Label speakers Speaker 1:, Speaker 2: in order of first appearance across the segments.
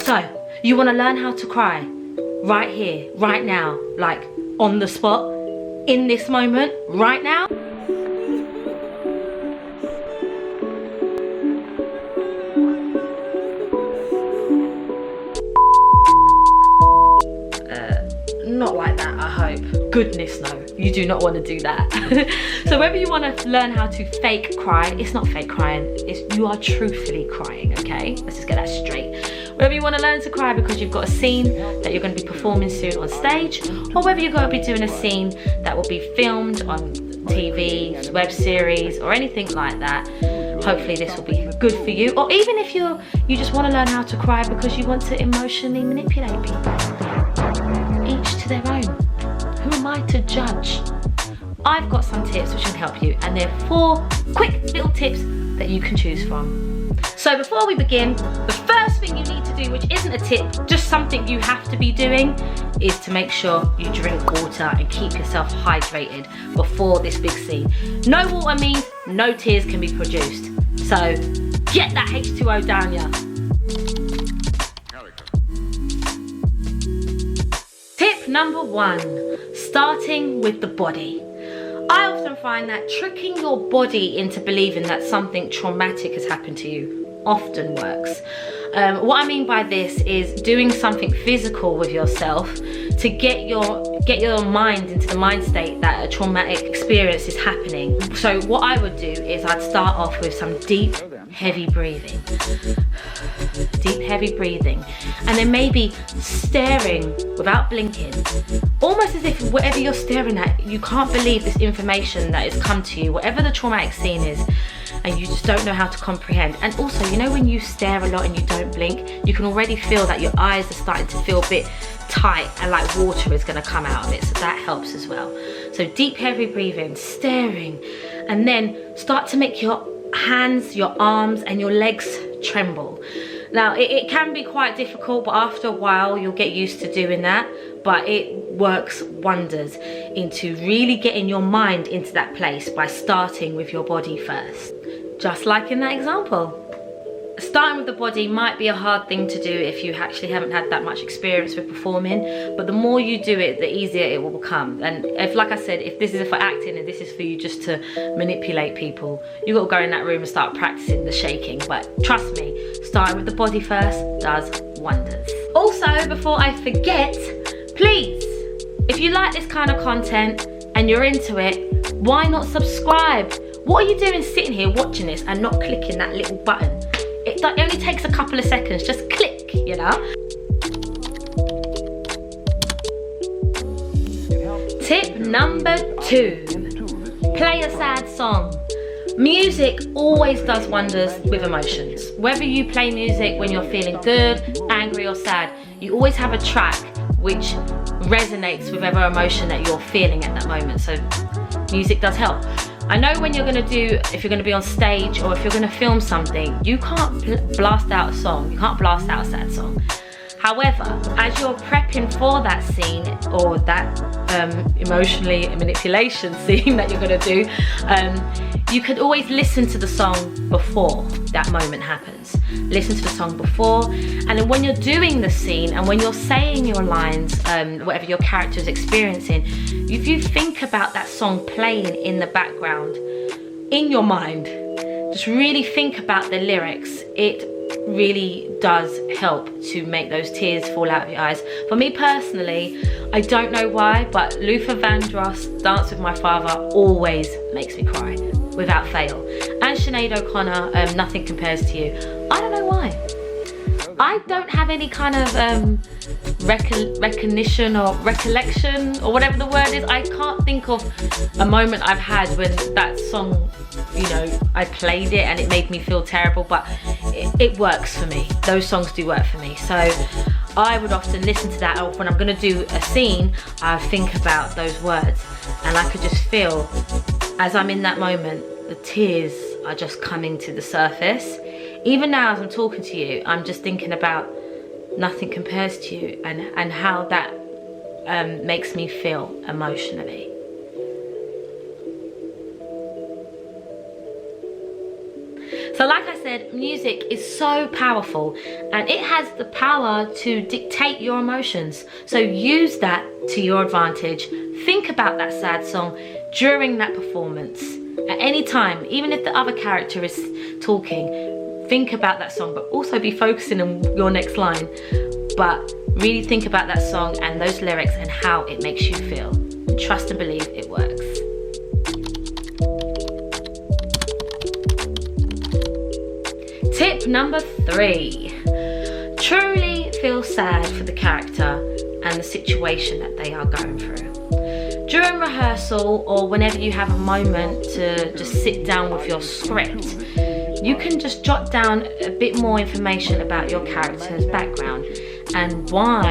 Speaker 1: So, you want to learn how to cry right here, right now, like on the spot, in this moment, right now? Not like that, I hope. Goodness no, you do not want to do that. So whether you want to learn how to fake cry, it's not fake crying, you are truthfully crying, okay? Let's just get that straight. Whether you want to learn to cry because you've got a scene that you're going to be performing soon on stage, or whether you're going to be doing a scene that will be filmed on TV, web series, or anything like that, hopefully this will be good for you. Or even if you just want to learn how to cry because you want to emotionally manipulate people. Each to their own. Who am I to judge? I've got some tips which can help you, and they're 4 quick little tips that you can choose from. So before we begin, the first thing you need to do, which isn't a tip, just something you have to be doing, is to make sure you drink water and keep yourself hydrated before this big scene. No water means no tears can be produced. So get that H2O down ya. Tip number 1, starting with the body. I often find that tricking your body into believing that something traumatic has happened to you often works. What I mean by this is doing something physical with yourself to get your mind into the mind state that a traumatic experience is happening. So what I would do is I'd start off with some deep, heavy breathing. Deep, heavy breathing. And then maybe staring without blinking. Almost as if whatever you're staring at, you can't believe this information that has come to you, whatever the traumatic scene is, and you just don't know how to comprehend. And also, you know when you stare a lot and you don't blink, you can already feel that your eyes are starting to feel a bit tight and like water is going to come out of it, so that helps as well. So deep, heavy breathing, staring, and then start to make your hands, your arms and your legs tremble. Now it can be quite difficult, but after a while you'll get used to doing that, but it works wonders into really getting your mind into that place by starting with your body first. Just like in that example. Starting with the body might be a hard thing to do if you actually haven't had that much experience with performing, but the more you do it, the easier it will become. And if, like I said, if this is for acting and this is for you just to manipulate people, you got to go in that room and start practicing the shaking. But trust me, starting with the body first does wonders. Also, before I forget, please, if you like this kind of content and you're into it, why not subscribe? What are you doing sitting here watching this and not clicking that little button? It only takes a couple of seconds, just click, you know. Tip number 2, play a sad song. Music always does wonders with emotions. Whether you play music when you're feeling good, angry or sad, you always have a track which resonates with whatever emotion that you're feeling at that moment. So music does help. I know when you're going to do, if you're going to be on stage or if you're going to film something, you can't blast out a song, you can't blast out a sad song. However, as you're prepping for that scene or that emotionally manipulation scene that you're going to do, you could always listen to the song before that moment happens. Listen to the song before, and then when you're doing the scene and when you're saying your lines, whatever your character is experiencing, if you think about that song playing in the background, in your mind, just really think about the lyrics. It really does help to make those tears fall out of your eyes. For me personally, I don't know why, but Luther Vandross' Dance With My Father always makes me cry, without fail. And Sinead O'Connor, Nothing Compares to You. I don't know why. I don't have any kind of recognition or recollection or whatever the word is. I can't think of a moment I've had when that song, you know, I played it and it made me feel terrible, but it works for me. Those songs do work for me. So I would often listen to that, or when I'm going to do a scene, I think about those words, and I could just feel, as I'm in that moment, the tears are just coming to the surface. Even now as I'm talking to you, I'm just thinking about Nothing Compares to You and how that makes me feel emotionally. So like I said, said, music is so powerful and it has the power to dictate your emotions. So use that to your advantage. Think about that sad song during that performance. At any time, even if the other character is talking, think about that song, but also be focusing on your next line. But really think about that song and those lyrics and how it makes you feel. And trust and believe it works. Tip number 3. Truly feel sad for the character and the situation that they are going through. During rehearsal or whenever you have a moment to just sit down with your script, you can just jot down a bit more information about your character's background and why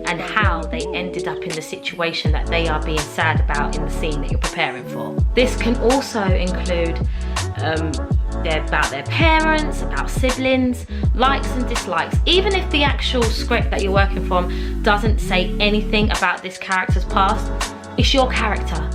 Speaker 1: and how they ended up in the situation that they are being sad about in the scene that you're preparing for. This can also include about their parents, about siblings, likes and dislikes. Even if the actual script that you're working from doesn't say anything about this character's past, it's your character.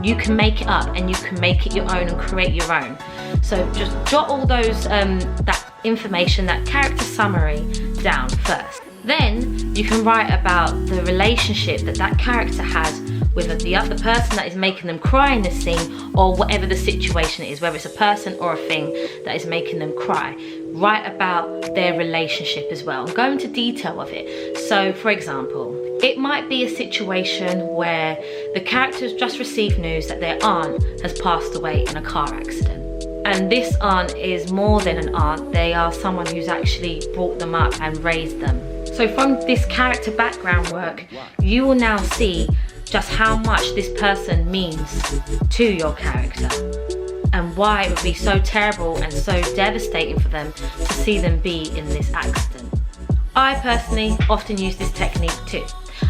Speaker 1: You can make it up and you can make it your own and create your own. So just jot all those that information, that character summary down first. Then you can write about the relationship that that character has with the other person that is making them cry in this scene, or whatever the situation is, whether it's a person or a thing that is making them cry. Write about their relationship as well and go into detail of it. So for example, it might be a situation where the character has just received news that their aunt has passed away in a car accident. And this aunt is more than an aunt, they are someone who's actually brought them up and raised them. So from this character background work, you will now see just how much this person means to your character and why it would be so terrible and so devastating for them to see them be in this accident. I personally often use this technique too.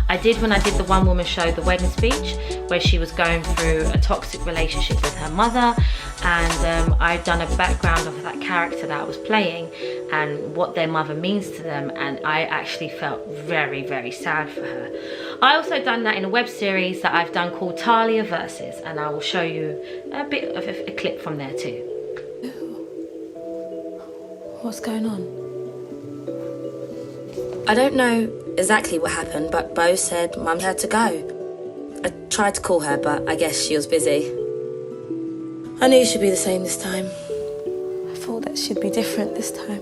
Speaker 1: I did when I did the one woman show, The Wedding Speech, where she was going through a toxic relationship with her mother, and I'd done a background of that character that I was playing and what their mother means to them, and I actually felt very, very sad for her. I also done that in a web series that I've done called Talia Versus, and I will show you a bit of a clip from there too. What's going on?
Speaker 2: I don't know exactly what happened, but Bo said Mum had to go. I tried to call her, but I guess she was busy. I knew she'd be the same this time.
Speaker 3: I thought that she'd be different this time.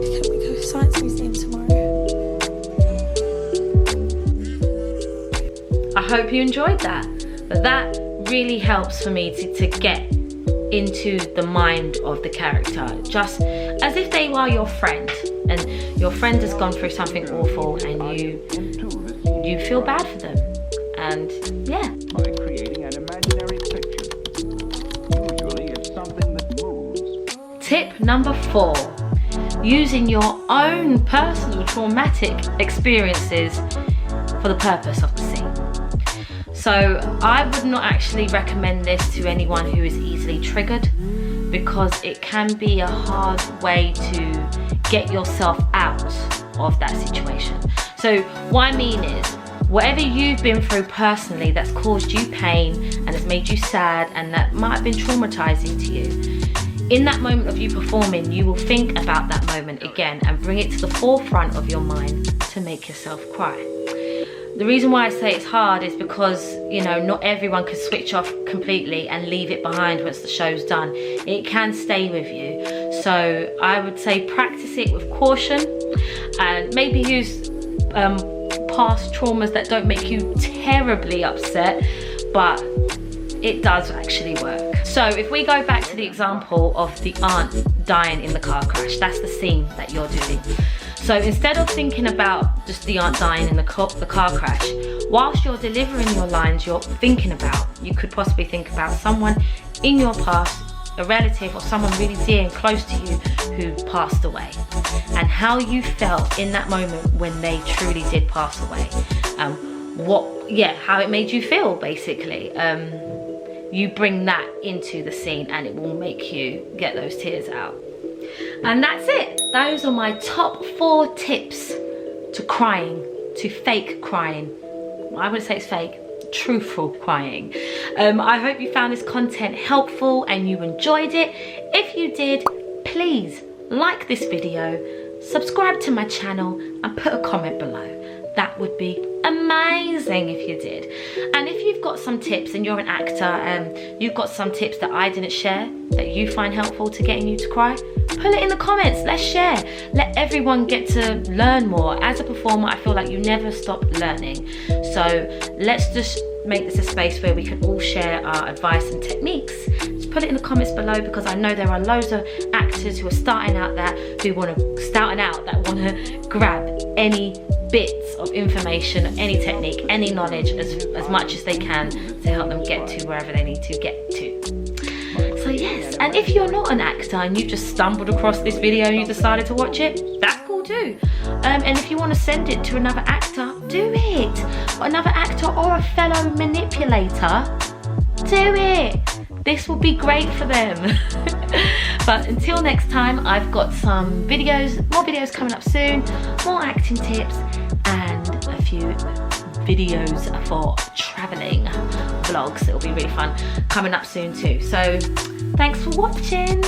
Speaker 3: Can we go to Science Museum tomorrow?
Speaker 1: I hope you enjoyed that. But that really helps for me to get into the mind of the character, just as if they are your friend and your friend has gone through something awful and you feel bad for them. And yeah.
Speaker 4: By creating an imaginary picture. Usually it's something that moves.
Speaker 1: Tip number 4. Using your own personal traumatic experiences for the purpose of the scene. So I would not actually recommend this to anyone who is easily triggered, because it can be a hard way to get yourself out of that situation. So what I mean is, whatever you've been through personally that's caused you pain and has made you sad and that might have been traumatizing to you, in that moment of you performing, you will think about that moment again and bring it to the forefront of your mind to make yourself cry. The reason why I say it's hard is because, you know, not everyone can switch off completely and leave it behind once the show's done. It can stay with you. So I would say practice it with caution and maybe use past traumas that don't make you terribly upset, but it does actually work. So if we go back to the example of the aunt dying in the car crash, that's the scene that you're doing. So instead of thinking about just the aunt dying in the car crash, whilst you're delivering your lines, you're thinking about, you could possibly think about someone in your past, a relative or someone really dear and close to you who passed away, and how you felt in that moment when they truly did pass away. How it made you feel, basically. You bring that into the scene and it will make you get those tears out. And that's it. Those are my top 4 tips to crying, to fake crying. I wouldn't say it's fake, truthful crying. I hope you found this content helpful and you enjoyed it. If you did, please like this video, subscribe to my channel and put a comment below. That would be amazing if you did. And if you've got some tips and you're an actor and you've got some tips that I didn't share that you find helpful to getting you to cry, put it in the comments. Let's share. Let everyone get to learn more. As a performer, I feel like you never stop learning. So let's just make this a space where we can all share our advice and techniques. Just put it in the comments below, because I know there are loads of actors who are starting out that want to grab any bits of information, any technique, any knowledge, as much as they can to help them get to wherever they need to get to. So yes, and if you're not an actor and you just stumbled across this video and you decided to watch it, that's cool too. And if you want to send it to another actor, do it. Or another actor or a fellow manipulator, do it. This will be great for them. But until next time, I've got some more videos coming up soon, more acting tips and a few videos for traveling vlogs. It'll be really fun coming up soon too. So thanks for watching.